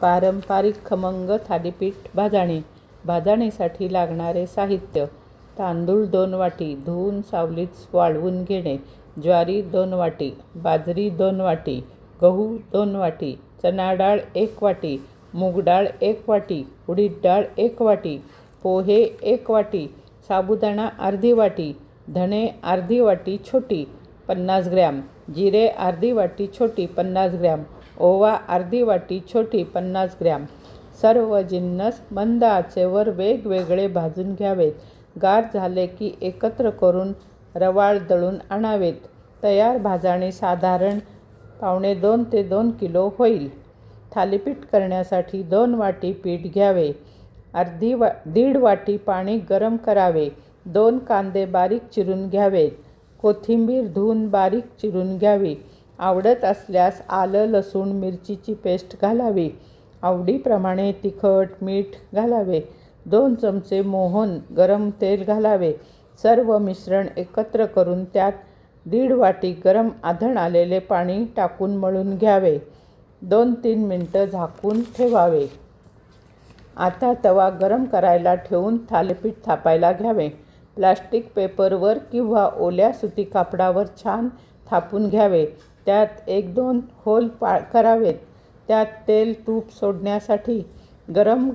पारंपरिक खमंग थालीपीठ भाजणी. भाजणीसाठी लागणारे साहित्य: तांदूळ 2 वाटी धुवून सावलीत वाळवून घेणे, ज्वारी 2 वाटी, बाजरी 2 वाटी, गहू 2 वाटी, चणा डाळ 1 वाटी, मूग डाळ 1 वाटी, उडीद डाळ 1 वाटी, पोहे 1 वाटी, साबुदाणा अर्धी वाटी, धणे अर्धी वाटी छोटी 50 ग्रॅम, जिरे अर्धी वाटी छोटी 50 ग्रॅम, ओवा अर्धी वाटी छोटी 50 ग्रॅम. सर्व जिन्नस मंद आचेवर वेगवेगळे भाजून घ्यावेत. गार झाले की एकत्र करून रवाळ दळून आणावेत. तयार भाजणी साधारण 1.5 ते 2 किलो होईल. थालीपीठ करण्यासाठी 2 वाटी पीठ घ्यावे. 1.5 वाटी पाणी गरम करावे. 2 कांदे बारीक चिरून घ्यावेत. कोथिंबीर धुवून बारीक चिरून घ्यावी. आवडत असल्यास आलं लसूण मिरचीची पेस्ट घालावी. आवडीप्रमाणे तिखट मीठ घालावे. 2 चमचे मोहन गरम तेल घालावे. सर्व मिश्रण एकत्र करून त्यात 1.5 वाटी गरम आधण आलेले पाणी टाकून मळून घ्यावे. 2-3 मिनिटं झाकून ठेवावे. आता तवा गरम करायला ठेवून थालीपीठ थापायला घ्यावे. प्लास्टिक पेपरवर किंवा ओल्या सुती कापडावर छान थापून घ्यावे. त्यात 1-2 होल करावेत. त्यात तेल तूप सोडण्यासाठी गरम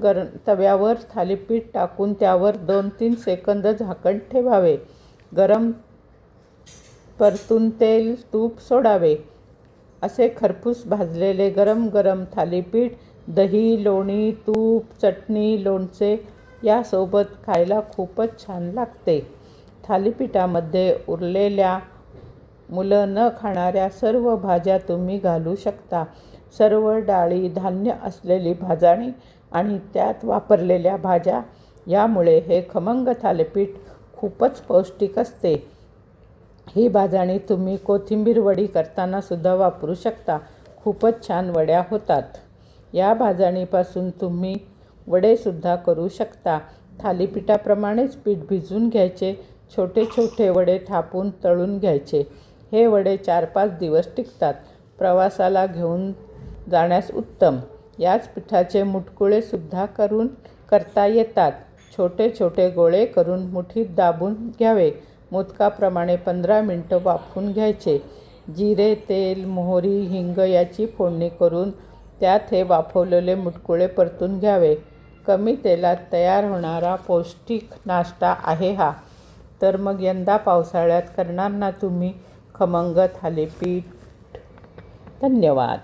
तव्यावर थालीपीठ टाकून त्यावर 2-3 सेकंद झाकण ठेवावे. गरम परतून तेल तूप सोडावे. असे खरपूस भाजलेले गरम गरम थालीपीठ दही, लोणी, तूप, चटणी, लोणचे यासोबत खायला खूपच छान लागते. थालीपीठामध्ये उरलेल्या मुलं न खाणाऱ्या सर्व भाज्या तुम्ही घालू शकता. सर्व डाळी, धान्य असलेली भाजणी आणि त्यात वापरलेल्या भाज्या यामुळे हे खमंग थालीपीठ खूपच पौष्टिक असते. ही भाजणी तुम्ही कोथिंबीर वडी करताना सुद्धा वापरू शकता. खूपच छान वड्या होतात. या भाजणीपासून तुम्ही वडेसुद्धा करू शकता. थालीपीठाप्रमाणेच पीठ भिजवून घ्यायचे. छोटे छोटे वडे थापून तळून घ्यायचे. हे वडे 4-5 दिवस टिकतात. प्रवासाला घेऊन जाण्यास उत्तम. याच पिठाचे मुटकुळे सुद्धा करता येतात. छोटे छोटे गोळे करून मुठीत दाबून घ्यावे. मोदकाप्रमाणे 15 मिनिटं वाफवून घ्यायचे. जिरे, तेल, मोहरी, हिंग याची फोडणी करून त्यात हे वाफवलेले मुटकुळे परतून घ्यावे. कमी तेलात तयार होणारा पौष्टिक नाश्ता आहे हा. तर मग यंदा पावसाळ्यात करणार ना तुम्ही खमंग थालीपीठ. धन्यवाद.